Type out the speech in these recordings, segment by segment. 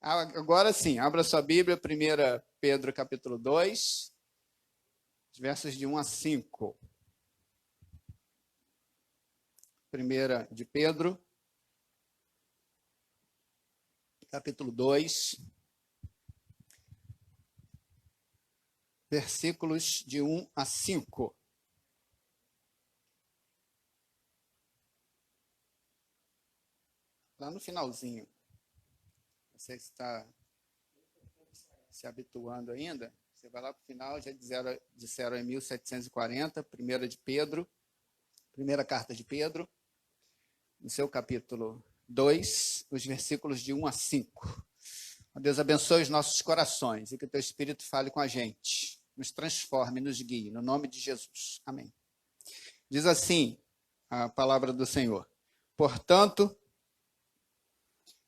Agora sim, abra sua Bíblia, 1 Pedro capítulo 2, versos de 1 a 5. 1 de Pedro, capítulo 2, versículos de 1 a 5. Lá no finalzinho. Você está se habituando ainda? Você vai lá para o final, já disseram em 1740, 1 de Pedro, primeira carta de Pedro, no seu capítulo 2, os versículos de 1 a 5. Deus abençoe os nossos corações e que o teu Espírito fale com a gente, nos transforme, nos guie, no nome de Jesus. Amém. Diz assim a palavra do Senhor: portanto,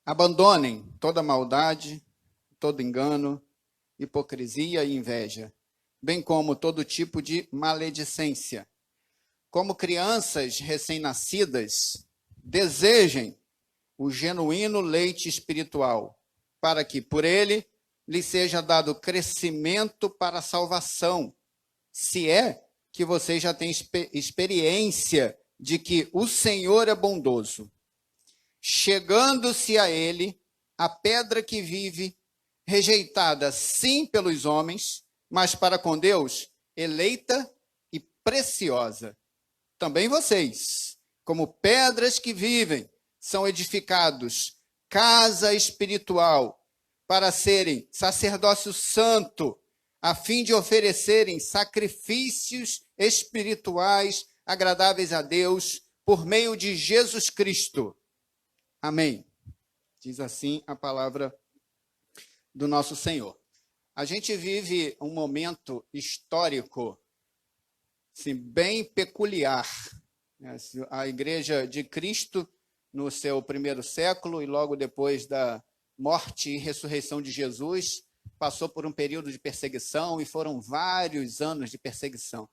abandonem toda maldade, todo engano, hipocrisia e inveja, bem como todo tipo de maledicência. Como crianças recém-nascidas, desejem o genuíno leite espiritual, para que, por ele, lhe seja dado crescimento para a salvação, se é que vocês já têm experiência de que o Senhor é bondoso. Chegando-se a ele, a pedra que vive, rejeitada sim pelos homens, mas para com Deus, eleita e preciosa. Também vocês, como pedras que vivem, são edificados casa espiritual para serem sacerdócio santo, a fim de oferecerem sacrifícios espirituais agradáveis a Deus por meio de Jesus Cristo. Amém. Diz assim a palavra do nosso Senhor. A gente vive um momento histórico assim, bem peculiar. A Igreja de Cristo, no seu primeiro século e logo depois da morte e ressurreição de Jesus, passou por um período de perseguição e foram vários anos de perseguição.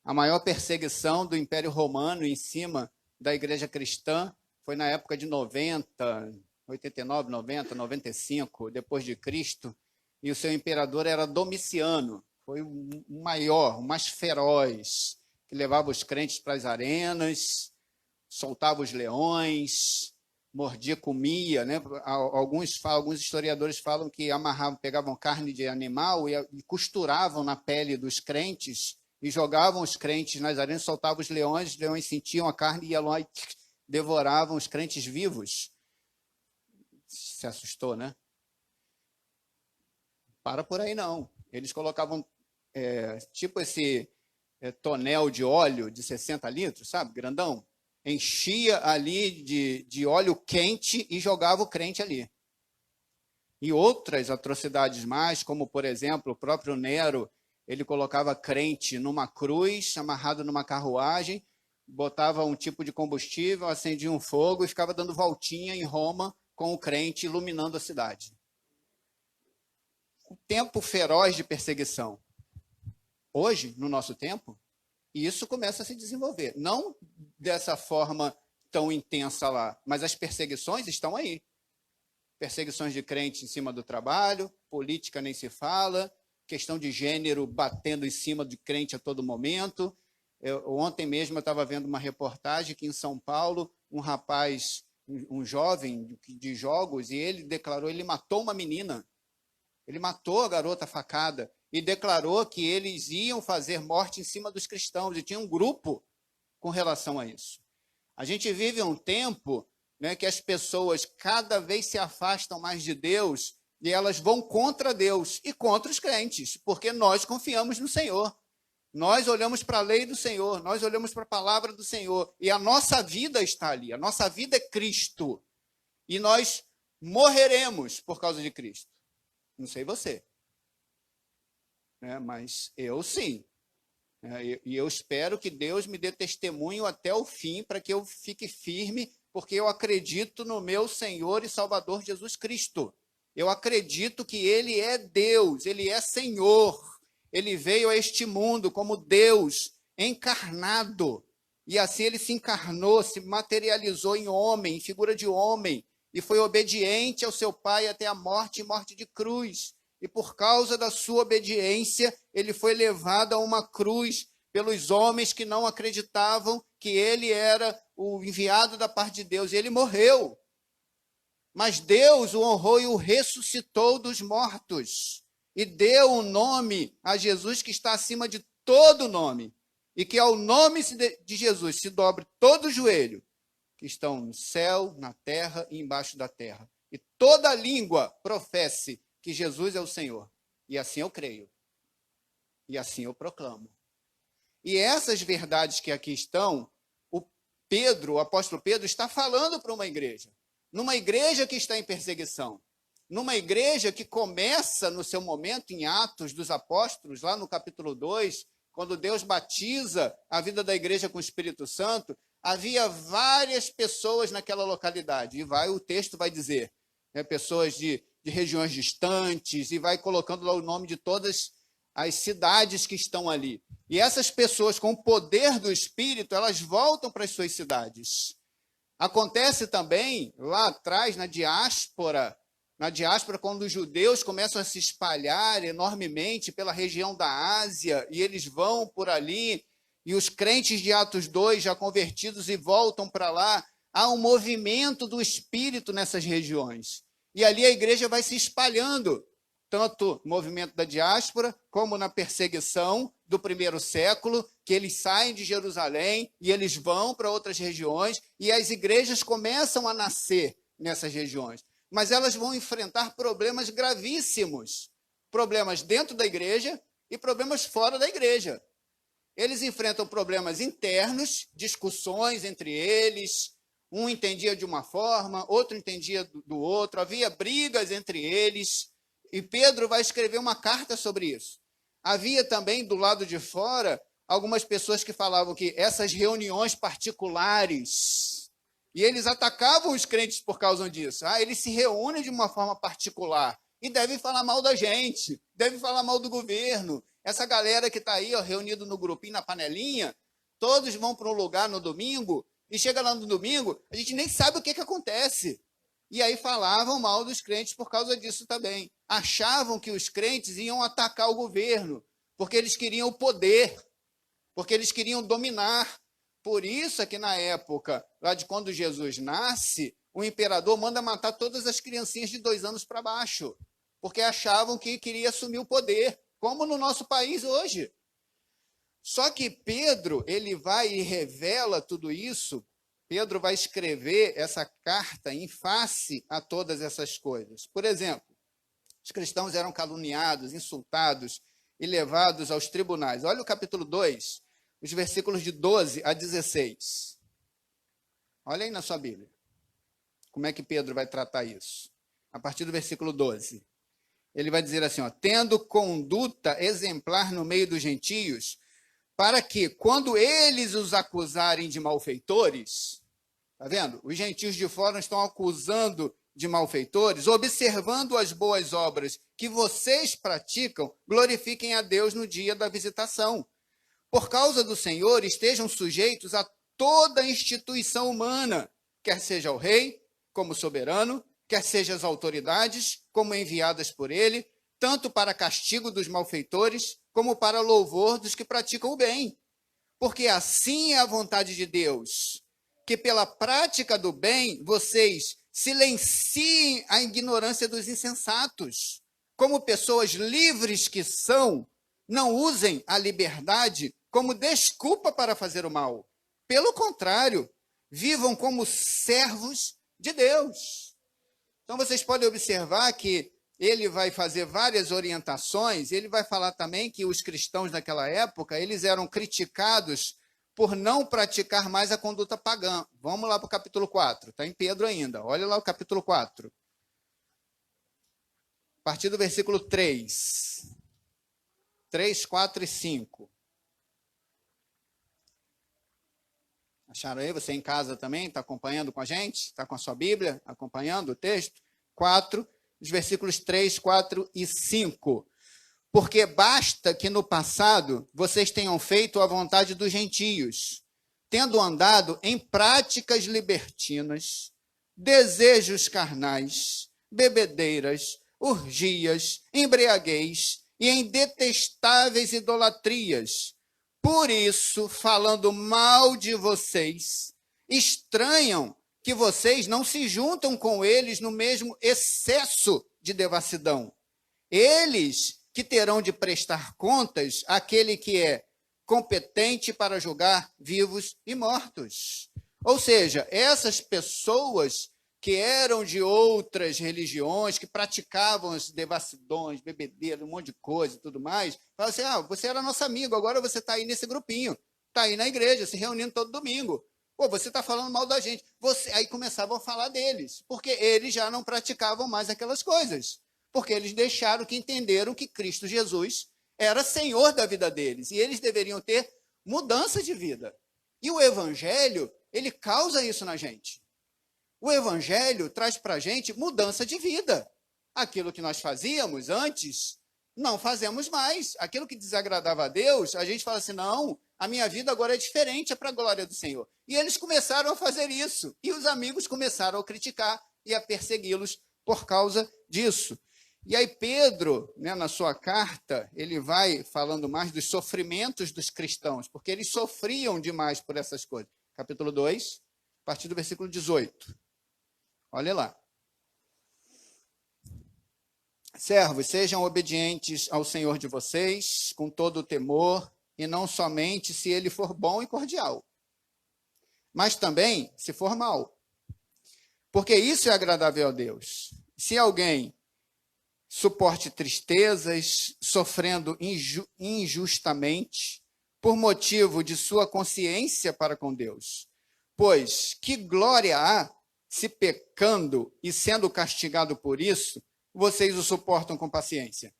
A maior perseguição do Império Romano em cima da Igreja Cristã foi na época de 89, 90, 95, depois de Cristo, e o seu imperador era Domiciano. Foi o maior, o mais feroz, que levava os crentes para as arenas, soltava os leões, mordia, comia, né? Alguns historiadores falam que pegavam carne de animal e costuravam na pele dos crentes e jogavam os crentes nas arenas, soltavam os leões sentiam a carne e iam lá e devoravam os crentes vivos. Se assustou, né? Para por aí não. Eles colocavam tipo esse tonel de óleo de 60 litros, sabe? Grandão. Enchia ali de óleo quente e jogava o crente ali. E outras atrocidades mais, como, por exemplo, o próprio Nero, ele colocava crente numa cruz, amarrado numa carruagem, botava um tipo de combustível, acendia um fogo e ficava dando voltinha em Roma com o crente iluminando a cidade. Um tempo feroz de perseguição. Hoje, no nosso tempo, isso começa a se desenvolver. Não dessa forma tão intensa lá, mas as perseguições estão aí. Perseguições de crente em cima do trabalho, política nem se fala, questão de gênero batendo em cima de crente a todo momento. Ontem mesmo eu estava vendo uma reportagem que em São Paulo, um rapaz, um jovem de jogos, e ele matou uma menina. Ele matou a garota facada e declarou que eles iam fazer morte em cima dos cristãos, e tinha um grupo com relação a isso. A gente vive um tempo, né, que as pessoas cada vez se afastam mais de Deus e elas vão contra Deus e contra os crentes, porque nós confiamos no Senhor. Nós olhamos para a lei do Senhor, nós olhamos para a palavra do Senhor, e a nossa vida está ali, a nossa vida é Cristo, e nós morreremos por causa de Cristo. Não sei você, né, mas eu sim. E eu espero que Deus me dê testemunho até o fim, para que eu fique firme, porque eu acredito no meu Senhor e Salvador Jesus Cristo. Eu acredito que Ele é Deus, Ele é Senhor. Ele veio a este mundo como Deus encarnado. E assim Ele se encarnou, se materializou em homem, em figura de homem. e foi obediente ao seu pai até a morte e morte de cruz. E por causa da sua obediência, ele foi levado a uma cruz pelos homens que não acreditavam que ele era o enviado da parte de Deus. E ele morreu. Mas Deus o honrou e o ressuscitou dos mortos. E deu o nome a Jesus que está acima de todo nome. E que ao nome de Jesus se dobre todo o joelho, que estão no céu, na terra e embaixo da terra. E toda língua professe que Jesus é o Senhor. E assim eu creio. E assim eu proclamo. E essas verdades que aqui estão, o apóstolo Pedro, está falando para uma igreja. Numa igreja que está em perseguição. Numa igreja que começa no seu momento em Atos dos Apóstolos, lá no capítulo 2, quando Deus batiza a vida da igreja com o Espírito Santo, havia várias pessoas naquela localidade. E o texto vai dizer, pessoas de regiões distantes, e vai colocando lá o nome de todas as cidades que estão ali. E essas pessoas, com o poder do Espírito, elas voltam para as suas cidades. Acontece também, lá atrás, na diáspora, quando os judeus começam a se espalhar enormemente pela região da Ásia, e eles vão por ali, e os crentes de Atos 2, já convertidos e voltam para lá, há um movimento do Espírito nessas regiões. E ali a igreja vai se espalhando, tanto no movimento da diáspora, como na perseguição do primeiro século, que eles saem de Jerusalém e eles vão para outras regiões, e as igrejas começam a nascer nessas regiões. Mas elas vão enfrentar problemas gravíssimos, problemas dentro da igreja e problemas fora da igreja. Eles enfrentam problemas internos, discussões entre eles, um entendia de uma forma, outro entendia do outro, havia brigas entre eles, e Pedro vai escrever uma carta sobre isso. Havia também, do lado de fora, algumas pessoas que falavam que essas reuniões particulares, e eles atacavam os crentes por causa disso. Eles se reúnem de uma forma particular e devem falar mal da gente, devem falar mal do governo. Essa galera que está aí, reunido no grupinho, na panelinha, todos vão para um lugar no domingo, e chega lá no domingo, a gente nem sabe o que acontece. E aí falavam mal dos crentes por causa disso também. Achavam que os crentes iam atacar o governo, porque eles queriam o poder, porque eles queriam dominar. Por isso é que na época, lá de quando Jesus nasce, o imperador manda matar todas as criancinhas de 2 anos para baixo, porque achavam que queria assumir o poder, como no nosso país hoje. Só que Pedro, ele vai e revela tudo isso. Pedro vai escrever essa carta em face a todas essas coisas. Por exemplo, os cristãos eram caluniados, insultados e levados aos tribunais. Olha o capítulo 2, os versículos de 12 a 16. Olha aí na sua Bíblia. Como é que Pedro vai tratar isso? A partir do versículo 12. Ele vai dizer assim, tendo conduta exemplar no meio dos gentios, para que, quando eles os acusarem de malfeitores, está vendo? Os gentios de fora estão acusando de malfeitores, observando as boas obras que vocês praticam, glorifiquem a Deus no dia da visitação. Por causa do Senhor, estejam sujeitos a toda instituição humana, quer seja o rei, como soberano, quer seja as autoridades, como enviadas por ele, tanto para castigo dos malfeitores, como para louvor dos que praticam o bem. Porque assim é a vontade de Deus, que pela prática do bem, vocês silenciem a ignorância dos insensatos. Como pessoas livres que são, não usem a liberdade como desculpa para fazer o mal. Pelo contrário, vivam como servos de Deus. Então, vocês podem observar que ele vai fazer várias orientações, ele vai falar também que os cristãos naquela época, eles eram criticados por não praticar mais a conduta pagã. Vamos lá para o capítulo 4, está em Pedro ainda, olha lá o capítulo 4. A partir do versículo 3, 4 e 5. Acharam aí? Você em casa também está acompanhando com a gente? Está com a sua Bíblia acompanhando o texto? 4, os versículos 3, 4 e 5. Porque basta que no passado vocês tenham feito a vontade dos gentios, tendo andado em práticas libertinas, desejos carnais, bebedeiras, orgias, embriaguez e em detestáveis idolatrias. Por isso, falando mal de vocês, estranham que vocês não se juntam com eles no mesmo excesso de devassidão. Eles que terão de prestar contas àquele que é competente para julgar vivos e mortos. Ou seja, essas pessoas que eram de outras religiões, que praticavam as devassidões, bebedeira, um monte de coisa e tudo mais, falavam assim, você era nosso amigo, agora você está aí nesse grupinho, está aí na igreja, se reunindo todo domingo. Pô, você está falando mal da gente. Aí começavam a falar deles, porque eles já não praticavam mais aquelas coisas, porque eles deixaram que entenderam que Cristo Jesus era Senhor da vida deles, e eles deveriam ter mudança de vida. E o Evangelho, ele causa isso na gente. O Evangelho traz para a gente mudança de vida. Aquilo que nós fazíamos antes, não fazemos mais. Aquilo que desagradava a Deus, a gente fala assim, não, a minha vida agora é diferente, é para a glória do Senhor. E eles começaram a fazer isso. E os amigos começaram a criticar e a persegui-los por causa disso. E aí Pedro, na sua carta, ele vai falando mais dos sofrimentos dos cristãos, porque eles sofriam demais por essas coisas. Capítulo 2, a partir do versículo 18. Olha lá. Servos, sejam obedientes ao Senhor de vocês, com todo o temor, e não somente se ele for bom e cordial, mas também se for mal. Porque isso é agradável a Deus. Se alguém suporte tristezas, sofrendo injustamente, por motivo de sua consciência para com Deus. Pois que glória há se pecando e sendo castigado por isso, vocês o suportam com paciência.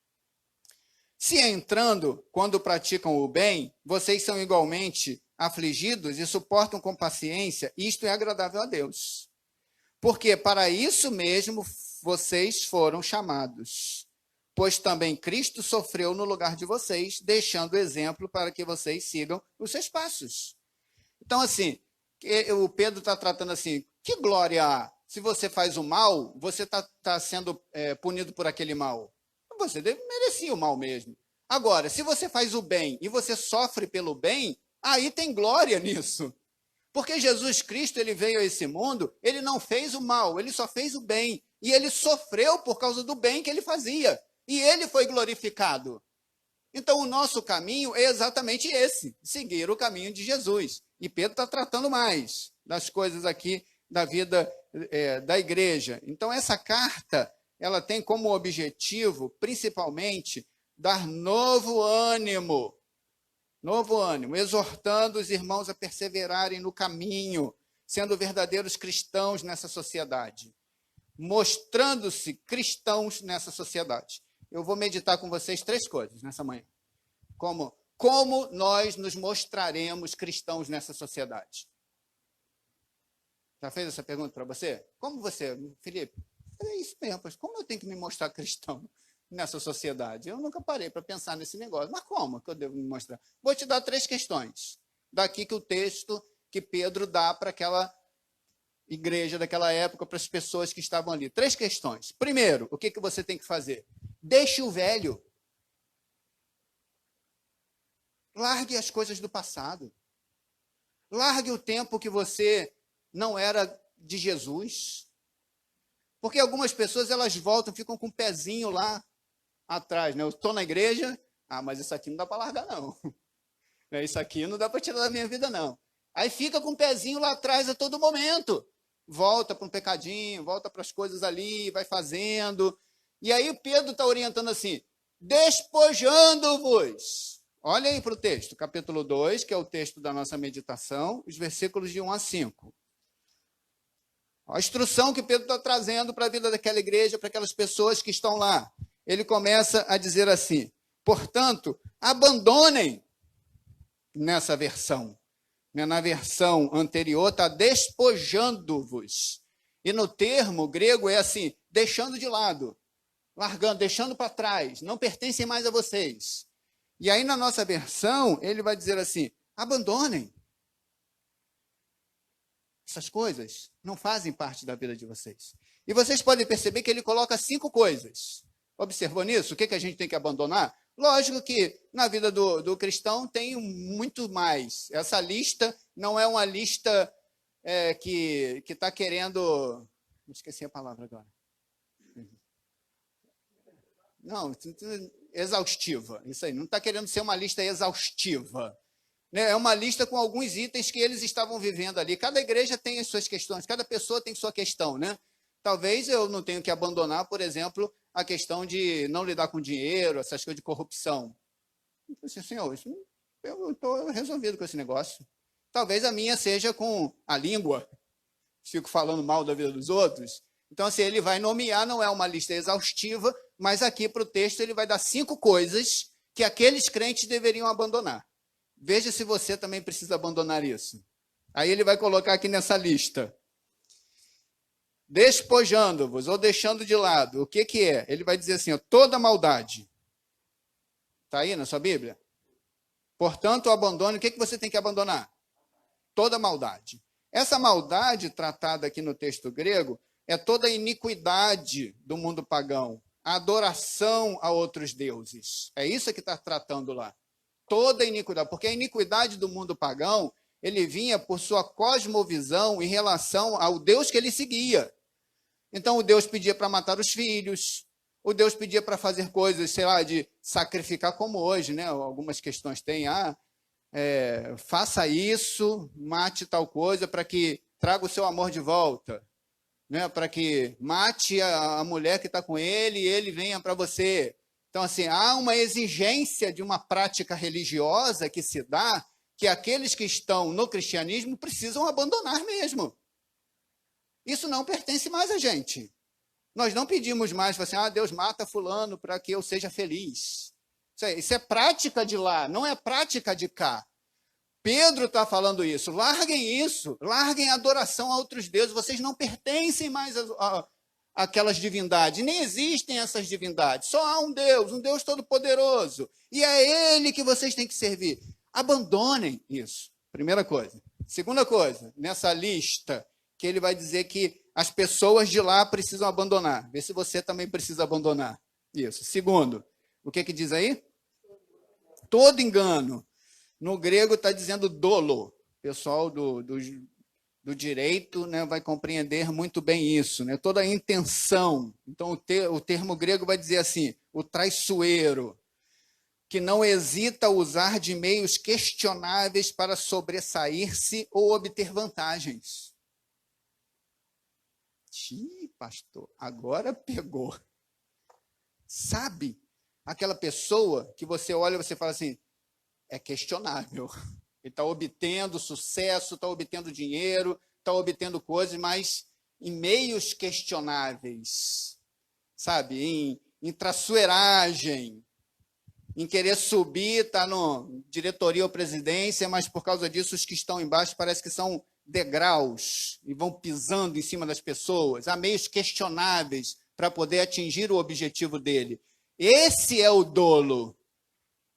Se entrando, quando praticam o bem, vocês são igualmente afligidos e suportam com paciência, isto é agradável a Deus. Porque para isso mesmo vocês foram chamados. Pois também Cristo sofreu no lugar de vocês, deixando exemplo para que vocês sigam os seus passos. Então, assim, o Pedro está tratando assim, que glória há? Se você faz o mal, você está sendo punido por aquele mal. Você merecia o mal mesmo. Agora, se você faz o bem e você sofre pelo bem, aí tem glória nisso. Porque Jesus Cristo, ele veio a esse mundo, ele não fez o mal, ele só fez o bem. E ele sofreu por causa do bem que ele fazia. E ele foi glorificado. Então, o nosso caminho é exatamente esse, seguir o caminho de Jesus. E Pedro está tratando mais das coisas aqui da vida da igreja. Então, essa carta, ela tem como objetivo, principalmente, dar novo ânimo, exortando os irmãos a perseverarem no caminho, sendo verdadeiros cristãos nessa sociedade, mostrando-se cristãos nessa sociedade. Eu vou meditar com vocês 3 coisas nessa manhã. Como nós nos mostraremos cristãos nessa sociedade? Já fez essa pergunta para você? Como você, Felipe? É isso mesmo, como eu tenho que me mostrar cristão nessa sociedade? Eu nunca parei para pensar nesse negócio. Mas como que eu devo me mostrar? Vou te dar 3 questões. Daqui que o texto que Pedro dá para aquela igreja daquela época, para as pessoas que estavam ali. 3 questões. Primeiro, o que você tem que fazer? Deixe o velho. Largue as coisas do passado. Largue o tempo que você não era de Jesus. Porque algumas pessoas, elas voltam, ficam com o pezinho lá atrás, né? Eu estou na igreja, mas isso aqui não dá para largar, não. Isso aqui não dá para tirar da minha vida, não. Aí fica com o pezinho lá atrás a todo momento. Volta para um pecadinho, volta para as coisas ali, vai fazendo. E aí Pedro está orientando assim, despojando-vos. Olha aí para o texto, capítulo 2, que é o texto da nossa meditação, os versículos de 1 a 5. A instrução que Pedro está trazendo para a vida daquela igreja, para aquelas pessoas que estão lá. Ele começa a dizer assim, portanto, abandonem nessa versão. Na versão anterior está despojando-vos. E no termo grego é assim, deixando de lado, largando, deixando para trás, não pertencem mais a vocês. E aí na nossa versão, ele vai dizer assim, abandonem. Essas coisas não fazem parte da vida de vocês. E vocês podem perceber que ele coloca 5 coisas. Observou nisso? O que a gente tem que abandonar? Lógico que na vida do cristão tem muito mais. Essa lista não é uma lista que está querendo... Esqueci a palavra agora. Não, exaustiva. Isso aí, não está querendo ser uma lista exaustiva. É uma lista com alguns itens que eles estavam vivendo ali. Cada igreja tem as suas questões, cada pessoa tem sua questão, né? Talvez eu não tenha que abandonar, por exemplo, a questão de não lidar com dinheiro, essas coisas de corrupção. Eu disse, Senhor, eu estou resolvido com esse negócio. Talvez a minha seja com a língua. Fico falando mal da vida dos outros. Então, assim, ele vai nomear, não é uma lista exaustiva, mas aqui para o texto ele vai dar 5 coisas que aqueles crentes deveriam abandonar. Veja se você também precisa abandonar isso. Aí ele vai colocar aqui nessa lista. Despojando-vos ou deixando de lado. O que é? Ele vai dizer assim, ó, toda maldade. Está aí na sua Bíblia? Portanto, abandone. O que você tem que abandonar? Toda maldade. Essa maldade tratada aqui no texto grego é toda a iniquidade do mundo pagão. A adoração a outros deuses. É isso que está tratando lá. Toda a iniquidade. Porque a iniquidade do mundo pagão, ele vinha por sua cosmovisão em relação ao Deus que ele seguia. Então, o Deus pedia para matar os filhos, o Deus pedia para fazer coisas, sei lá, de sacrificar como hoje, né? Algumas questões têm, faça isso, mate tal coisa para que traga o seu amor de volta, né? Para que mate a mulher que está com ele e ele venha para você. Então, assim, há uma exigência de uma prática religiosa que se dá que aqueles que estão no cristianismo precisam abandonar mesmo. Isso não pertence mais a gente. Nós não pedimos mais, assim, Deus mata fulano para que eu seja feliz. Isso é prática de lá, não é prática de cá. Pedro está falando isso. Larguem isso, larguem a adoração a outros deuses. Vocês não pertencem mais àquelas divindades. Nem existem essas divindades. Só há um Deus todo-poderoso. E é Ele que vocês têm que servir. Abandonem isso. Primeira coisa. Segunda coisa, nessa lista, que ele vai dizer que as pessoas de lá precisam abandonar. Vê se você também precisa abandonar. Isso. Segundo, o que diz aí? Todo engano. No grego está dizendo dolo. O pessoal do direito, né, vai compreender muito bem isso. Né? Toda a intenção. Então, o termo grego vai dizer assim, o traiçoeiro, que não hesita a usar de meios questionáveis para sobressair-se ou obter vantagens. Pastor, agora pegou. Sabe? Aquela pessoa que você olha e você fala assim, é questionável. Ele está obtendo sucesso, está obtendo dinheiro, está obtendo coisas, mas em meios questionáveis. Sabe? Em traiçoeiragem, em querer subir, está no diretoria ou presidência, mas por causa disso os que estão embaixo parece que são degraus e vão pisando em cima das pessoas. Há meios questionáveis para poder atingir o objetivo dele. Esse é o dolo.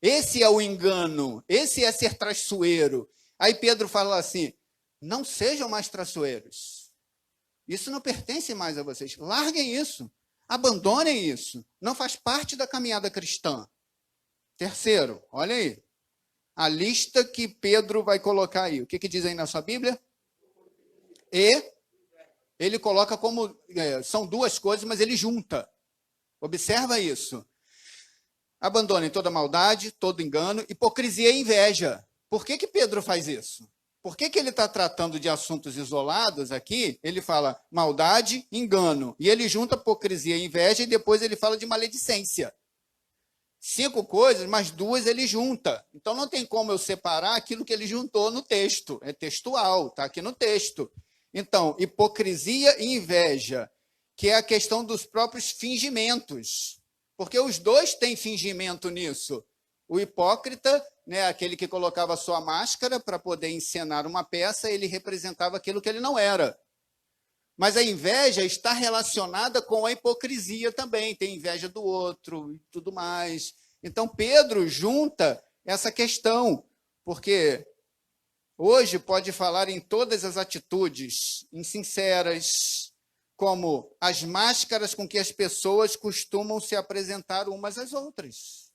Esse é o engano. Esse é ser traiçoeiro. Aí Pedro fala assim, não sejam mais traiçoeiros. Isso não pertence mais a vocês. Larguem isso. Abandonem isso. Não faz parte da caminhada cristã. Terceiro, olha aí. A lista que Pedro vai colocar aí. O que diz aí na sua Bíblia? E ele coloca como... são duas coisas, mas ele junta. Observa isso. Abandonem toda maldade, todo engano, hipocrisia e inveja. Por que Pedro faz isso? Por que ele está tratando de assuntos isolados aqui? Ele fala maldade, engano. E ele junta hipocrisia e inveja e depois ele fala de maledicência. 5 coisas, mas 2 ele junta. Então não tem como eu separar aquilo que ele juntou no texto. É textual, está aqui no texto. Então, hipocrisia e inveja, que é a questão dos próprios fingimentos. Porque os dois têm fingimento nisso. O hipócrita, né, aquele que colocava a sua máscara para poder encenar uma peça, ele representava aquilo que ele não era. Mas a inveja está relacionada com a hipocrisia também. Tem inveja do outro e tudo mais. Então, Pedro junta essa questão, porque Hoje pode falar em todas as atitudes insinceras, como as máscaras com que as pessoas costumam se apresentar umas às outras.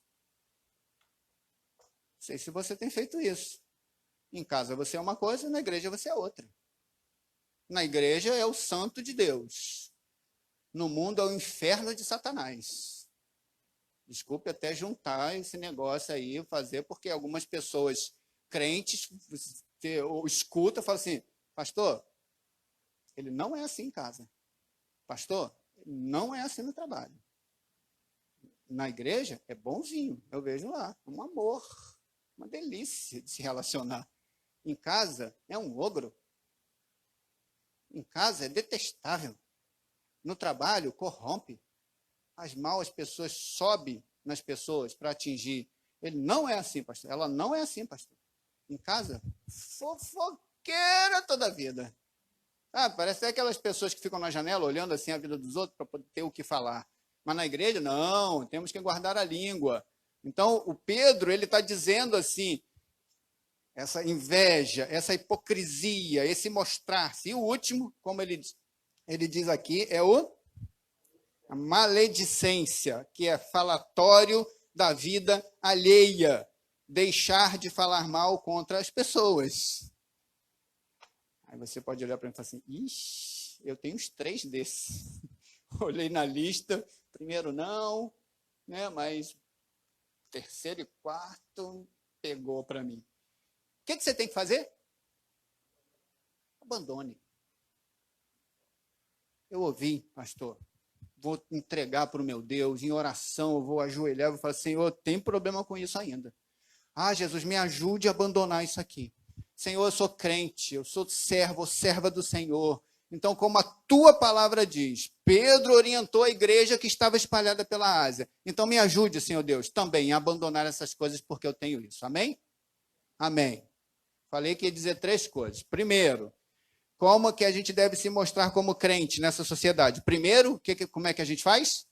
Não sei se você tem feito isso. Em casa você é uma coisa, na igreja você é outra. Na igreja é o santo de Deus. No mundo é o inferno de Satanás. Desculpe até juntar esse negócio aí, fazer, porque algumas pessoas crentes escutam e falam assim, pastor, ele não é assim em casa. Pastor, não é assim no trabalho. Na igreja é bonzinho, eu vejo lá, um amor, uma delícia de se relacionar. Em casa é um ogro. Em casa é detestável. No trabalho corrompe. As pessoas sobem nas pessoas para atingir. Ele não é assim, pastor. Ela não é assim, pastor. Em casa, fofoqueira toda a vida. Parece até aquelas pessoas que ficam na janela olhando assim a vida dos outros para poder ter o que falar. Mas na igreja, não, temos que guardar a língua. Então, o Pedro, ele está dizendo assim, essa inveja, essa hipocrisia, esse mostrar-se. E o último, como ele diz aqui, é a maledicência, que é falatório da vida alheia. Deixar de falar mal contra as pessoas. Aí você pode olhar para mim e falar assim, ixi, eu tenho uns 3 desses. Olhei na lista, primeiro não, né, mas terceiro e quarto pegou para mim. O que você tem que fazer? Abandone. Eu ouvi, pastor, vou entregar para o meu Deus, em oração, eu vou ajoelhar, eu vou falar, Senhor, tem problema com isso ainda. Jesus, me ajude a abandonar isso aqui. Senhor, eu sou crente, eu sou servo, serva do Senhor. Então, como a tua palavra diz, Pedro orientou a igreja que estava espalhada pela Ásia. Então, me ajude, Senhor Deus, também a abandonar essas coisas, porque eu tenho isso. Amém? Amém. Falei que ia dizer 3 coisas. Primeiro, como que a gente deve se mostrar como crente nessa sociedade? Primeiro, como é que a gente faz?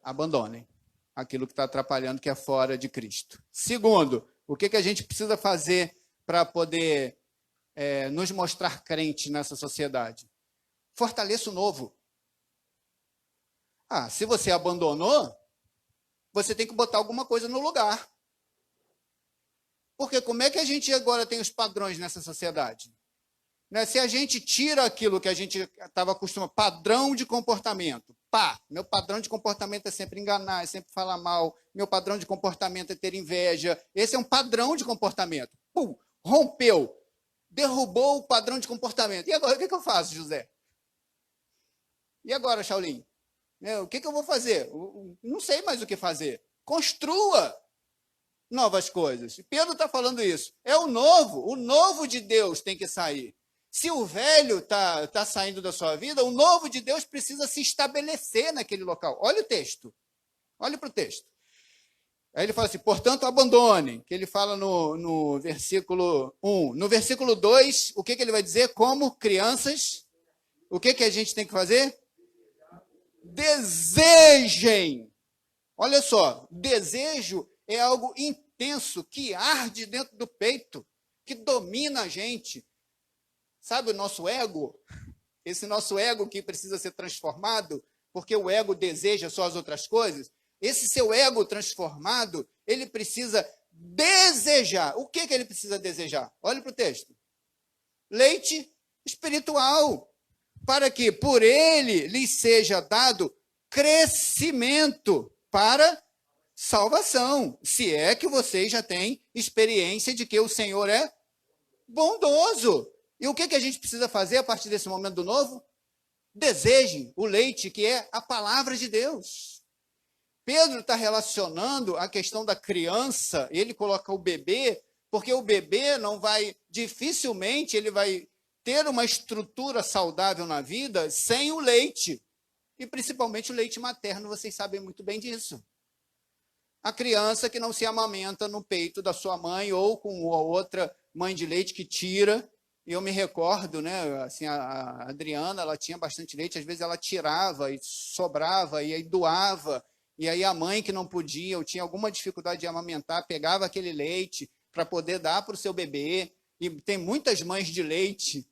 Abandonem aquilo que está atrapalhando, que é fora de Cristo. Segundo, o que a gente precisa fazer para poder nos mostrar crente nessa sociedade? Fortaleça o novo. Se você abandonou, você tem que botar alguma coisa no lugar. Porque como é que a gente agora tem os padrões nessa sociedade? Se a gente tira aquilo que a gente estava acostumado, padrão de comportamento, meu padrão de comportamento é sempre enganar, é sempre falar mal, meu padrão de comportamento é ter inveja, esse é um padrão de comportamento. Rompeu, derrubou o padrão de comportamento. E agora, o que eu faço, José? E agora, Shaolin? O que eu vou fazer? Não sei mais o que fazer. Construa novas coisas. Pedro está falando isso. É o novo de Deus tem que sair. Se o velho está saindo da sua vida, o novo de Deus precisa se estabelecer naquele local. Olha o texto. Olha para o texto. Aí ele fala assim, portanto, abandonem, que ele fala no versículo 1. No versículo 2, o que ele vai dizer? Como crianças, o que a gente tem que fazer? Desejem. Olha só, desejo é algo intenso, que arde dentro do peito, que domina a gente. Sabe o nosso ego? Esse nosso ego que precisa ser transformado, porque o ego deseja só as outras coisas. Esse seu ego transformado, ele precisa desejar. O que ele precisa desejar? Olha para o texto. Leite espiritual, para que por ele lhe seja dado crescimento para salvação. Se é que vocês já têm experiência de que o Senhor é bondoso. E o que a gente precisa fazer a partir desse momento do novo? Desejem o leite, que é a palavra de Deus. Pedro está relacionando a questão da criança, ele coloca o bebê, porque o bebê dificilmente ele vai ter uma estrutura saudável na vida sem o leite. E principalmente o leite materno, vocês sabem muito bem disso. A criança que não se amamenta no peito da sua mãe ou com outra mãe de leite que tira. E eu me recordo, né, assim, a Adriana, ela tinha bastante leite, às vezes ela tirava e sobrava, e aí doava, e aí a mãe que não podia, ou tinha alguma dificuldade de amamentar, pegava aquele leite para poder dar para o seu bebê. e tem muitas mães de leite,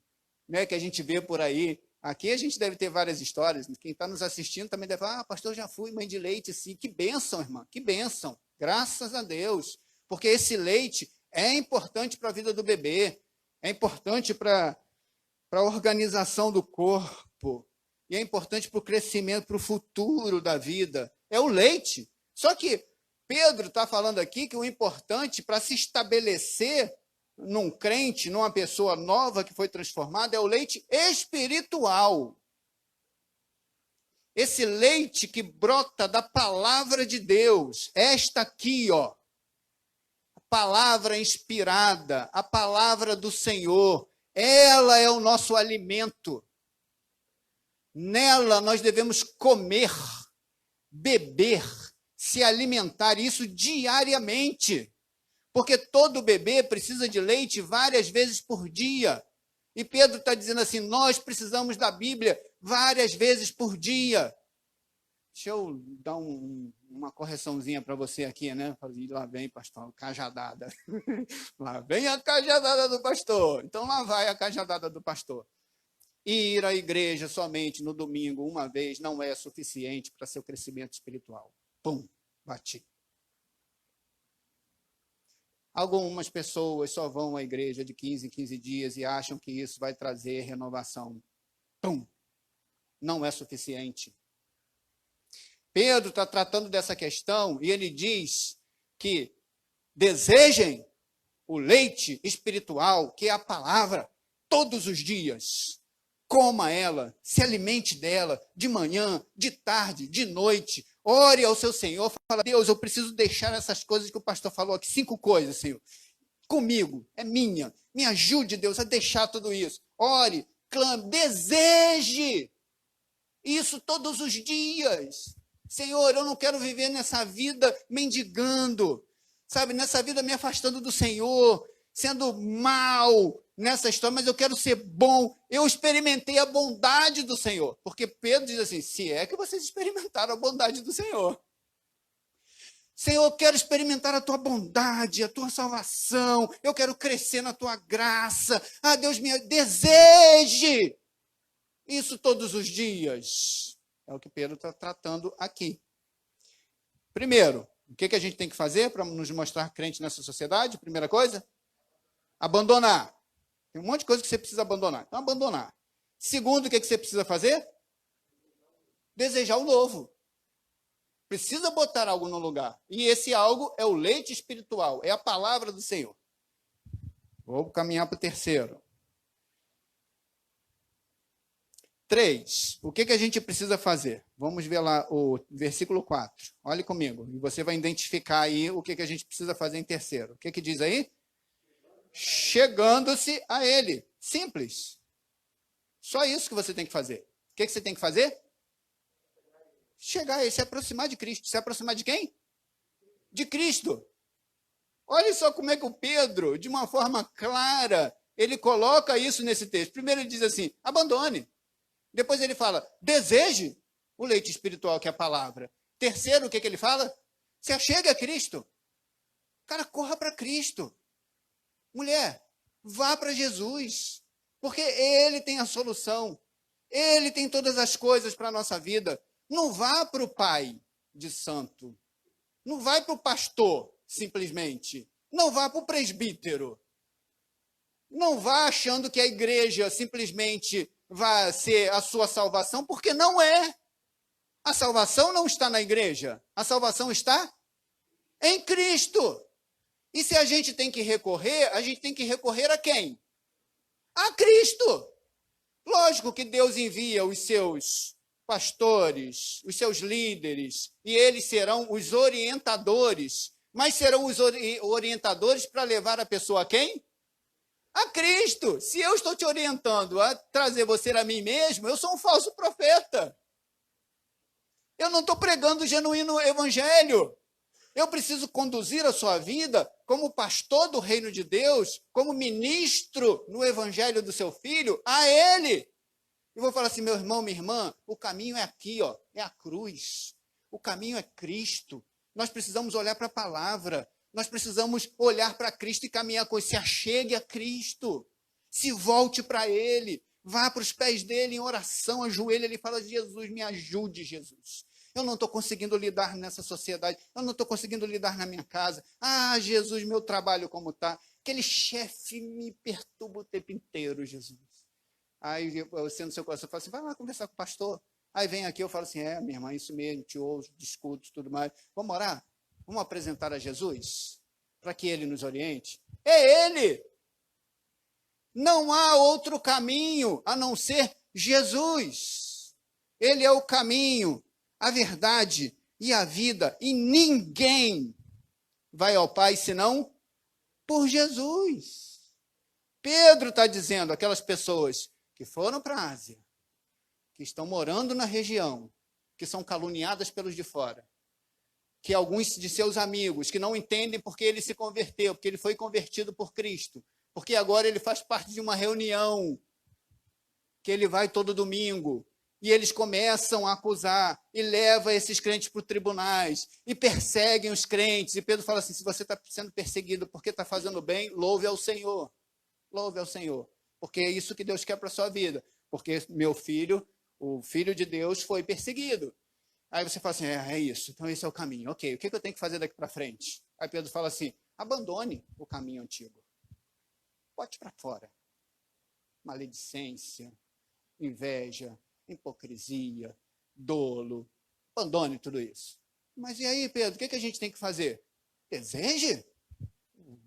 né, que a gente vê por aí. Aqui a gente deve ter várias histórias. Quem está nos assistindo também deve falar, pastor, eu já fui mãe de leite, sim. Que bênção, irmã, que bênção. Graças a Deus. Porque esse leite é importante para a vida do bebê, é importante para a organização do corpo, e é importante para o crescimento, para o futuro da vida. É o leite. Só que Pedro está falando aqui que o importante para se estabelecer num crente, numa pessoa nova que foi transformada, é o leite espiritual. Esse leite que brota da palavra de Deus, esta aqui, ó, a palavra inspirada, a palavra do Senhor, ela é o nosso alimento. Nela nós devemos comer, beber, se alimentar, isso diariamente. Porque todo bebê precisa de leite várias vezes por dia. E Pedro está dizendo assim, nós precisamos da Bíblia várias vezes por dia. Deixa eu dar uma correçãozinha para você aqui, né? Lá vem, pastor, cajadada. Lá vem a cajadada do pastor. Então lá vai a cajadada do pastor. Ir à igreja somente no domingo, uma vez, não é suficiente para seu crescimento espiritual. Pum, bati. Algumas pessoas só vão à igreja de 15 em 15 dias e acham que isso vai trazer renovação. Pum! Não é suficiente. Pedro está tratando dessa questão e ele diz que desejem o leite espiritual, que é a palavra, todos os dias. Coma ela, se alimente dela, de manhã, de tarde, de noite. Ore ao seu Senhor, fala, Deus, eu preciso deixar essas coisas que o pastor falou aqui, 5 coisas, Senhor. Comigo, é minha. Me ajude, Deus, a deixar tudo isso. Ore, clame, deseje isso todos os dias. Senhor, eu não quero viver nessa vida mendigando, sabe, nessa vida me afastando do Senhor, sendo mal nessa história, mas eu quero ser bom. Eu experimentei a bondade do Senhor, porque Pedro diz assim, se é que vocês experimentaram a bondade do Senhor. Senhor, eu quero experimentar a tua bondade, a tua salvação, eu quero crescer na tua graça. Ah, Deus me deseje isso todos os dias. É o que Pedro está tratando aqui. Primeiro, o que a gente tem que fazer para nos mostrar crente nessa sociedade? Primeira coisa, abandonar. Tem um monte de coisa que você precisa abandonar. Então, abandonar. Segundo, o que você precisa fazer? Desejar o novo. Precisa botar algo no lugar. E esse algo é o leite espiritual, é a palavra do Senhor. Vou caminhar para o terceiro. 3. O que a gente precisa fazer? Vamos ver lá o versículo 4. Olhe comigo. E você vai identificar aí o que a gente precisa fazer em terceiro. O que diz aí? Chegando-se a ele. Simples. Só isso que você tem que fazer. O que você tem que fazer? Chegar a ele, se aproximar de Cristo. Se aproximar de quem? De Cristo. Olha só como é que o Pedro, de uma forma clara, ele coloca isso nesse texto. Primeiro ele diz assim, abandone. Depois ele fala, deseje o leite espiritual, que é a palavra. Terceiro, o que ele fala? Se achegue a Cristo. Cara, corra para Cristo. Mulher, vá para Jesus. Porque Ele tem a solução. Ele tem todas as coisas para a nossa vida. Não vá para o pai de santo. Não vai para o pastor, simplesmente. Não vá para o presbítero. Não vá achando que a igreja simplesmente vai ser a sua salvação, porque não é. A salvação não está na igreja. A salvação está em Cristo. E se a gente tem que recorrer a quem? A Cristo. Lógico que Deus envia os seus pastores, os seus líderes, e eles serão os orientadores. Mas serão os orientadores para levar a pessoa a quem? A Cristo. Se eu estou te orientando a trazer você a mim mesmo, eu sou um falso profeta. Eu não estou pregando o genuíno evangelho. Eu preciso conduzir a sua vida como pastor do reino de Deus, como ministro no evangelho do seu filho, a ele. Eu vou falar assim, meu irmão, minha irmã, o caminho é aqui, ó, é a cruz. O caminho é Cristo. Nós precisamos olhar para a palavra. Nós precisamos olhar para Cristo e caminhar com ele. Se achegue a Cristo. Se volte para ele. Vá para os pés dele em oração, ajoelhe ele e fala: Jesus, me ajude, Jesus. Eu não estou conseguindo lidar nessa sociedade. Eu não estou conseguindo lidar na minha casa. Ah, Jesus, meu trabalho como está. Aquele chefe me perturba o tempo inteiro, Jesus. Aí você no seu coração fala assim: vai lá conversar com o pastor. Aí vem aqui, eu falo assim: minha irmã, isso mesmo, te ouço, discuto, tudo mais. Vamos orar? Vamos apresentar a Jesus? Para que ele nos oriente? É ele! Não há outro caminho a não ser Jesus. Ele é o caminho, a verdade e a vida. E ninguém vai ao Pai senão por Jesus. Pedro está dizendo, aquelas pessoas que foram para a Ásia, que estão morando na região, que são caluniadas pelos de fora, que alguns de seus amigos, que não entendem porque ele se converteu, porque ele foi convertido por Cristo, porque agora ele faz parte de uma reunião, que ele vai todo domingo, e eles começam a acusar, e levam esses crentes para os tribunais, e perseguem os crentes, e Pedro fala assim: se você está sendo perseguido porque está fazendo bem, louve ao Senhor, porque é isso que Deus quer para a sua vida, porque meu filho, o Filho de Deus, foi perseguido. Aí você fala assim: é isso, então esse é o caminho, ok, o que eu tenho que fazer daqui para frente? Aí Pedro fala assim: abandone o caminho antigo. Bote para fora. Maledicência, inveja, hipocrisia, dolo. Abandone tudo isso. Mas e aí, Pedro, o que a gente tem que fazer? Deseje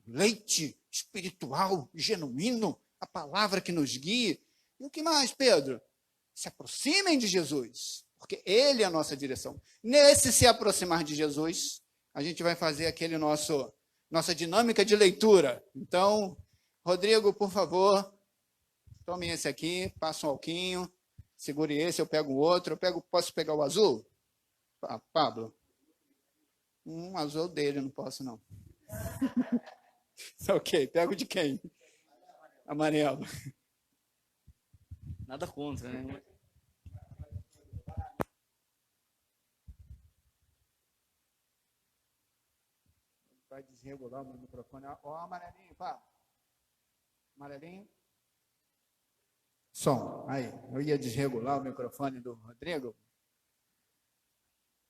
leite espiritual, genuíno, a palavra que nos guie. E o que mais, Pedro? Se aproximem de Jesus, porque ele é a nossa direção. Nesse se aproximar de Jesus, a gente vai fazer aquele nossa dinâmica de leitura. Então, Rodrigo, por favor, tome esse aqui, passa um alquinho, segure esse, eu pego o outro. Posso pegar o azul? Pablo? Azul dele, não posso não. Ok, pego de quem? Amarelo. Nada contra, né? Vai desregular o meu microfone. Ó, amarelinho, pá. Amarelinho. Som. Aí, eu ia desregular o microfone do Rodrigo.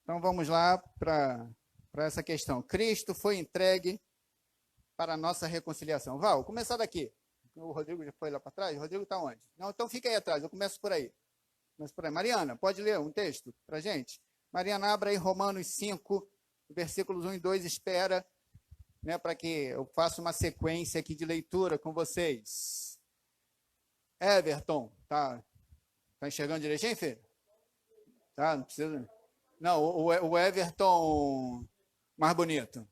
Então vamos lá para essa questão. Cristo foi entregue para a nossa reconciliação. Val, começar daqui. O Rodrigo já foi lá para trás? O Rodrigo está onde? Não, então fica aí atrás, eu começo por aí. Mariana, pode ler um texto para a gente? Mariana, abra aí Romanos 5, versículos 1 e 2, espera, né, para que eu faça uma sequência aqui de leitura com vocês. Everton, tá enxergando direitinho, filho? Tá, não precisa. Não, o Everton mais bonito.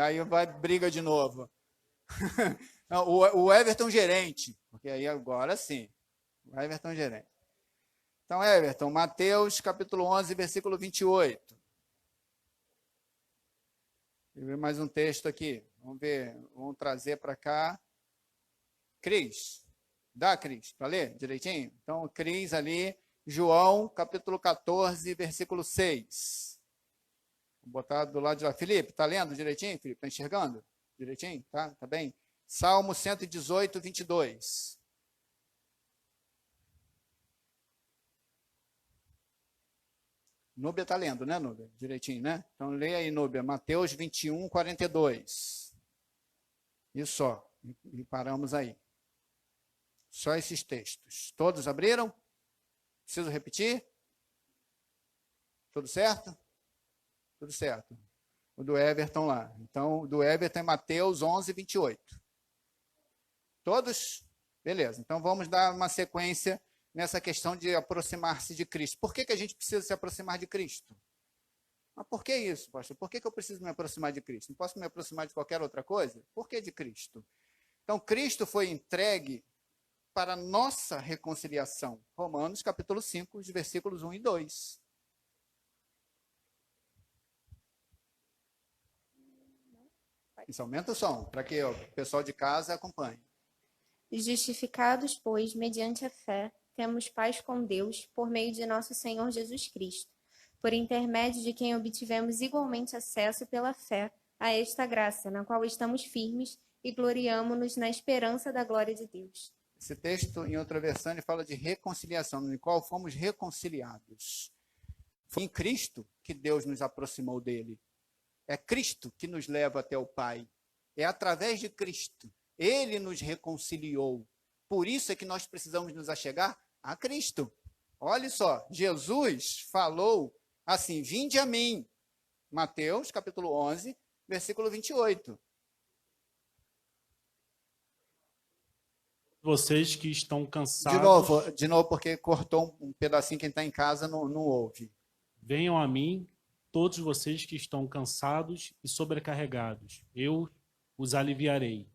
Aí vai briga de novo. Não, o Everton gerente, porque aí agora sim. O Everton gerente. Então, Everton, Mateus capítulo 11, versículo 28. Vou ver mais um texto aqui. Vamos ver, vamos trazer para cá. Cris, dá, Cris, para ler direitinho? Então, Cris ali, João capítulo 14, versículo 6. Vou botar do lado de lá. Felipe, está lendo direitinho, Felipe? Está enxergando direitinho? Tá bem? Salmo 118, 22. Núbia está lendo, né, Núbia? Direitinho, né? Então, leia aí, Núbia. Mateus 21, 42. Isso só. E paramos aí. Só esses textos. Todos abriram? Preciso repetir? Tudo certo? Tudo certo. O do Everton lá. Então, o do Everton é Mateus 11, 28. Todos? Beleza. Então, vamos dar uma sequência nessa questão de aproximar-se de Cristo. Por que a gente precisa se aproximar de Cristo? Mas por que isso, pastor? Por que eu preciso me aproximar de Cristo? Não posso me aproximar de qualquer outra coisa? Por que de Cristo? Então, Cristo foi entregue para a nossa reconciliação. Romanos, capítulo 5, os versículos 1 e 2. Isso aumenta o som, para que o pessoal de casa acompanhe. Justificados, pois, mediante a fé, temos paz com Deus, por meio de nosso Senhor Jesus Cristo, por intermédio de quem obtivemos igualmente acesso pela fé a esta graça, na qual estamos firmes e gloriamo-nos na esperança da glória de Deus. Esse texto, em outra versão, ele fala de reconciliação, no qual fomos reconciliados. Foi em Cristo que Deus nos aproximou dele. É Cristo que nos leva até o Pai. É através de Cristo. Ele nos reconciliou. Por isso é que nós precisamos nos achegar a Cristo. Olha só, Jesus falou assim, vinde a mim. Mateus, capítulo 11, versículo 28. Vocês que estão cansados... De novo, porque cortou um pedacinho, quem está em casa não ouve. Venham a mim, todos vocês que estão cansados e sobrecarregados. Eu os aliviarei.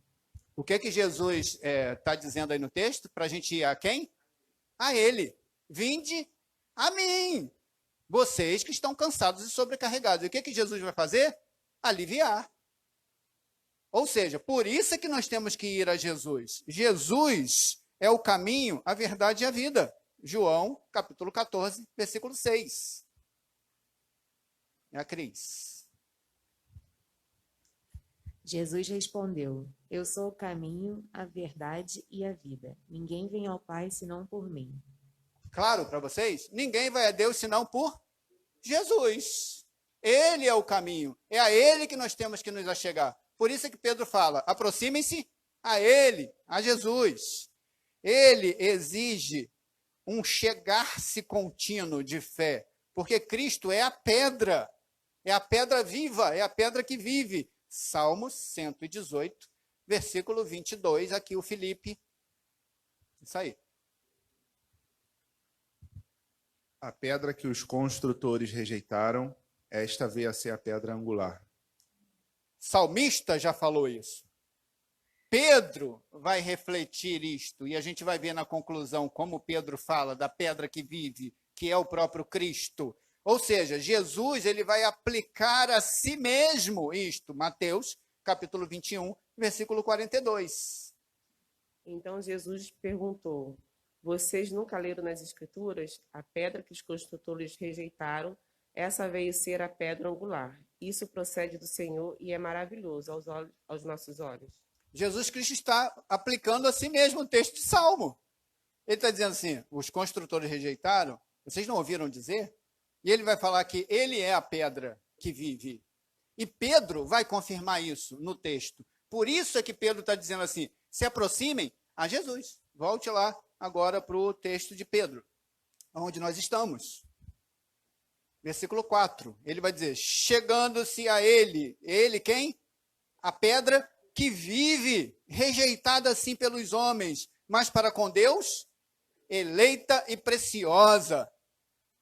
O que Jesus está dizendo aí no texto? Para a gente ir a quem? A ele. Vinde a mim, vocês que estão cansados e sobrecarregados. E o que Jesus vai fazer? Aliviar. Ou seja, por isso é que nós temos que ir a Jesus. Jesus é o caminho, a verdade e a vida. João, capítulo 14, versículo 6. É a Cris. Jesus respondeu: Eu sou o caminho, a verdade e a vida. Ninguém vem ao Pai senão por mim. Claro para vocês? Ninguém vai a Deus senão por Jesus. Ele é o caminho. É a ele que nós temos que nos achegar. Por isso é que Pedro fala, aproximem-se a ele, a Jesus. Ele exige um chegar-se contínuo de fé, porque Cristo é a pedra viva, é a pedra que vive. Salmos 118, versículo 22, aqui o Felipe. Isso aí. A pedra que os construtores rejeitaram, esta veio a ser a pedra angular. Salmista já falou isso. Pedro vai refletir isto, e a gente vai ver na conclusão como Pedro fala da pedra que vive, que é o próprio Cristo. Ou seja, Jesus ele vai aplicar a si mesmo isto. Mateus, capítulo 21, versículo 42. Então Jesus perguntou: Vocês nunca leram nas Escrituras? A pedra que os construtores rejeitaram, essa veio ser a pedra angular. Isso procede do Senhor e é maravilhoso aos nossos olhos. Jesus Cristo está aplicando a si mesmo o texto de Salmo. Ele está dizendo assim, os construtores rejeitaram, vocês não ouviram dizer? E ele vai falar que ele é a pedra que vive. E Pedro vai confirmar isso no texto. Por isso é que Pedro está dizendo assim, se aproximem a Jesus. Volte lá agora para o texto de Pedro, onde nós estamos. Versículo 4, ele vai dizer, chegando-se a ele quem? A pedra que vive, rejeitada assim pelos homens, mas para com Deus, eleita e preciosa.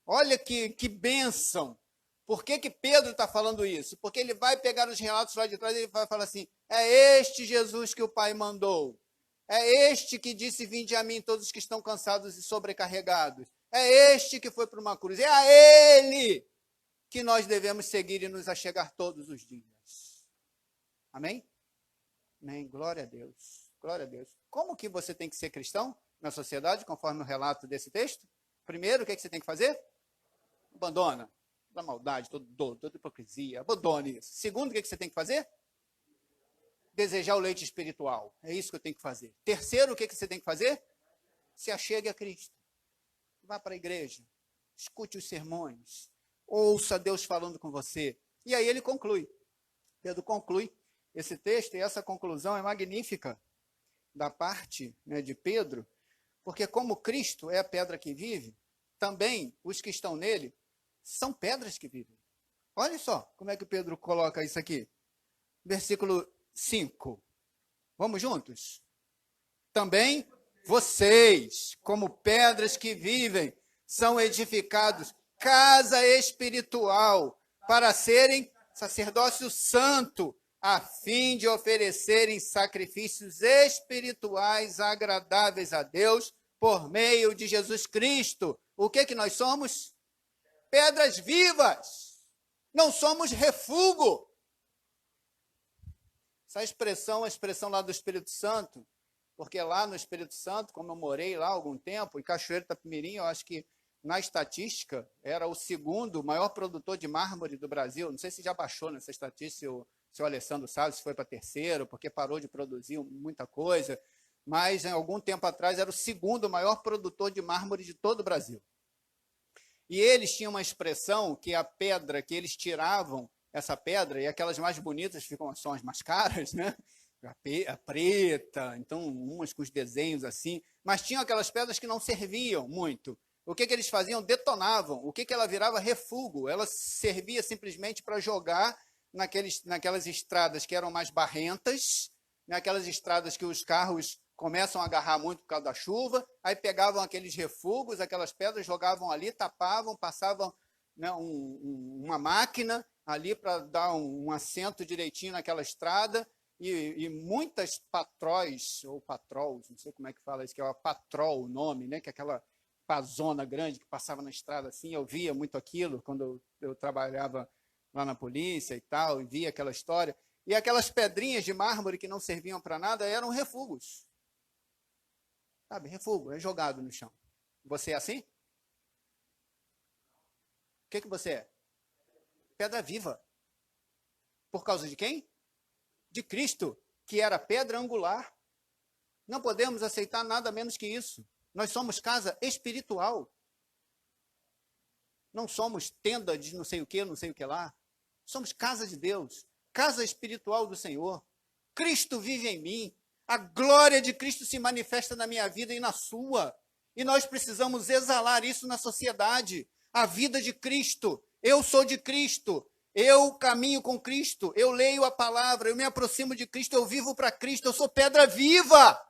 Olha que bênção. Por que Pedro está falando isso? Porque ele vai pegar os relatos lá de trás e ele vai falar assim, é este Jesus que o Pai mandou. É este que disse, vinde a mim todos os que estão cansados e sobrecarregados. É este que foi para uma cruz. É a ele que nós devemos seguir e nos achegar todos os dias. Amém? Amém. Glória a Deus. Glória a Deus. Como que você tem que ser cristão na sociedade, conforme o relato desse texto? Primeiro, o que você tem que fazer? Abandona. Toda maldade, toda hipocrisia. Abandone isso. Segundo, o que você tem que fazer? Desejar o leite espiritual. É isso que eu tenho que fazer. Terceiro, o que você tem que fazer? Se achegue a Cristo. Vá para a igreja. Escute os sermões. Ouça Deus falando com você. E aí ele conclui. Pedro conclui esse texto, e essa conclusão é magnífica da parte, né, de Pedro, porque como Cristo é a pedra que vive, também os que estão nele são pedras que vivem. Olha só como é que Pedro coloca isso aqui. Versículo 5. Vamos juntos? Também vocês, como pedras que vivem, são edificados casa espiritual para serem sacerdócio santo, a fim de oferecerem sacrifícios espirituais agradáveis a Deus por meio de Jesus Cristo. O que nós somos? Pedras vivas. Não somos refúgio. Essa expressão é a expressão lá do Espírito Santo, porque lá no Espírito Santo, como eu morei lá há algum tempo, em Cachoeiro Itapemirim, eu acho que na estatística, era o segundo maior produtor de mármore do Brasil. Não sei se já baixou nessa estatística, se o Alessandro sabe, se foi para terceiro, porque parou de produzir muita coisa, mas em algum tempo atrás era o segundo maior produtor de mármore de todo o Brasil. E eles tinham uma expressão que a pedra, que eles tiravam essa pedra, e aquelas mais bonitas são as mais caras, né? A preta, então umas com os desenhos assim, mas tinham aquelas pedras que não serviam muito. O que eles faziam? Detonavam. O que ela virava? Refúgio. Ela servia simplesmente para jogar naquelas estradas que eram mais barrentas, naquelas estradas que os carros começam a agarrar muito por causa da chuva, aí pegavam aqueles refúgios, aquelas pedras, jogavam ali, tapavam, passavam, né, uma máquina ali para dar um assento direitinho naquela estrada, e muitas patróis, ou patrols, não sei como é que fala isso, que é o patrol o nome, né, que é aquela pazona grande que passava na estrada assim, eu via muito aquilo quando eu trabalhava lá na polícia e tal, e via aquela história, e aquelas pedrinhas de mármore que não serviam para nada eram refúgios. Sabe, refúgio, é jogado no chão. Você é assim? O que você é? Pedra viva. Por causa de quem? De Cristo, que era pedra angular. Não podemos aceitar nada menos que isso. Nós somos casa espiritual. Não somos tenda de não sei o que lá. Somos casa de Deus, casa espiritual do Senhor. Cristo vive em mim. A glória de Cristo se manifesta na minha vida e na sua. E nós precisamos exalar isso na sociedade. A vida de Cristo. Eu sou de Cristo. Eu caminho com Cristo. Eu leio a palavra. Eu me aproximo de Cristo. Eu vivo para Cristo. Eu sou pedra viva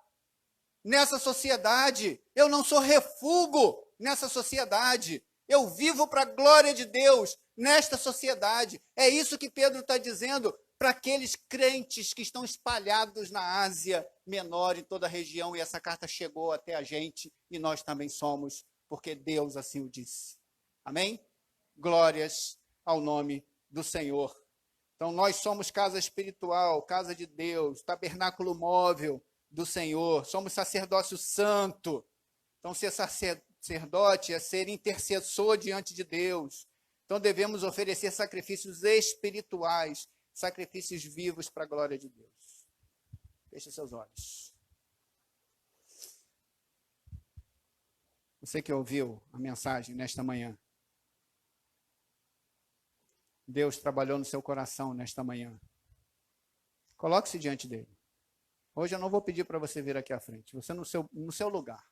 nessa sociedade. Eu não sou refúgio nessa sociedade. Eu vivo para a glória de Deus nesta sociedade. É isso que Pedro está dizendo para aqueles crentes que estão espalhados na Ásia Menor, em toda a região, e essa carta chegou até a gente, e nós também somos, porque Deus assim o disse. Amém? Glórias ao nome do Senhor. Então, nós somos casa espiritual, casa de Deus, tabernáculo móvel do Senhor, somos sacerdócio santo. Então, ser sacerdote é ser intercessor diante de Deus. Então, devemos oferecer sacrifícios espirituais, sacrifícios vivos para a glória de Deus. Feche seus olhos. Você que ouviu a mensagem nesta manhã, Deus trabalhou no seu coração nesta manhã. Coloque-se diante dele. Hoje eu não vou pedir para você vir aqui à frente. Você no seu lugar.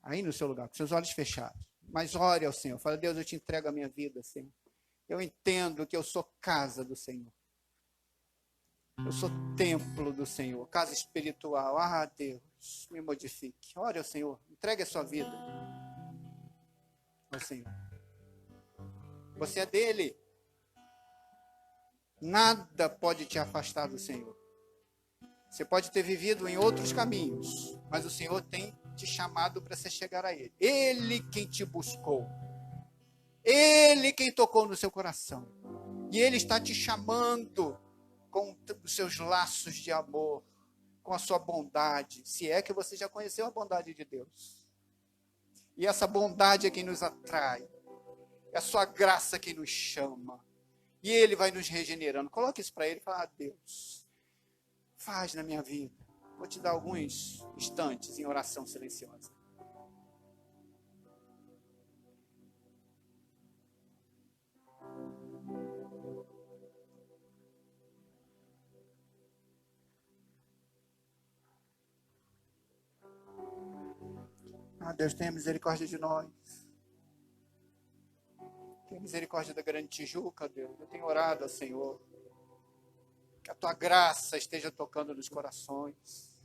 Aí no seu lugar, com seus olhos fechados. Mas ore ao Senhor. Fala, Deus, eu te entrego a minha vida, Senhor. Eu entendo que eu sou casa do Senhor. Eu sou templo do Senhor, casa espiritual. Ah, Deus, me modifique. Ore ao Senhor, entregue a sua vida ao Senhor. Você é dele. Nada pode te afastar do Senhor. Você pode ter vivido em outros caminhos, mas o Senhor tem te chamado para você chegar a Ele. Ele quem te buscou. Ele quem tocou no seu coração. E Ele está te chamando com os seus laços de amor, com a sua bondade, se é que você já conheceu a bondade de Deus. E essa bondade é quem nos atrai. É a sua graça quem nos chama. E Ele vai nos regenerando. Coloque isso para Ele e fala, Deus, faz na minha vida. Vou te dar alguns instantes em oração silenciosa. Ah, Deus, tenha misericórdia de nós. Tenha misericórdia da Grande Tijuca, Deus. Eu tenho orado ao Senhor. Que a Tua graça esteja tocando nos corações.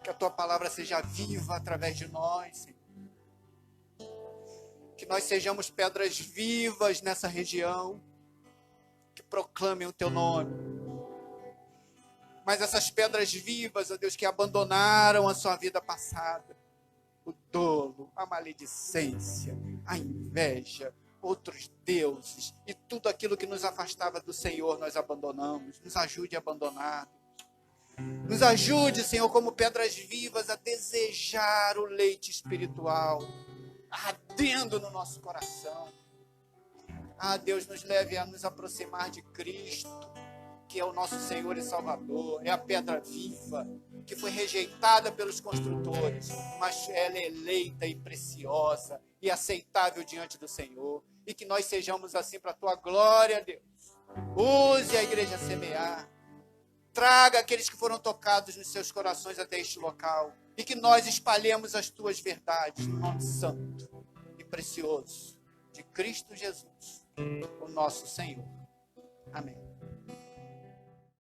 Que a Tua palavra seja viva através de nós, Senhor. Que nós sejamos pedras vivas nessa região. Que proclamem o Teu nome. Mas essas pedras vivas, ó Deus, que abandonaram a sua vida passada. O dolo, a maledicência, a inveja, outros deuses e tudo aquilo que nos afastava do Senhor, nós abandonamos. Nos ajude a abandonar. Nos ajude, Senhor, como pedras vivas, a desejar o leite espiritual, ardendo no nosso coração. Ah, Deus, nos leve a nos aproximar de Cristo, que é o nosso Senhor e Salvador, é a pedra viva, que foi rejeitada pelos construtores, mas ela é eleita e preciosa e aceitável diante do Senhor. E que nós sejamos assim para a tua glória, Deus. Use a igreja semear. Traga aqueles que foram tocados nos seus corações até este local. E que nós espalhemos as tuas verdades no nome santo e precioso de Cristo Jesus, o nosso Senhor. Amém.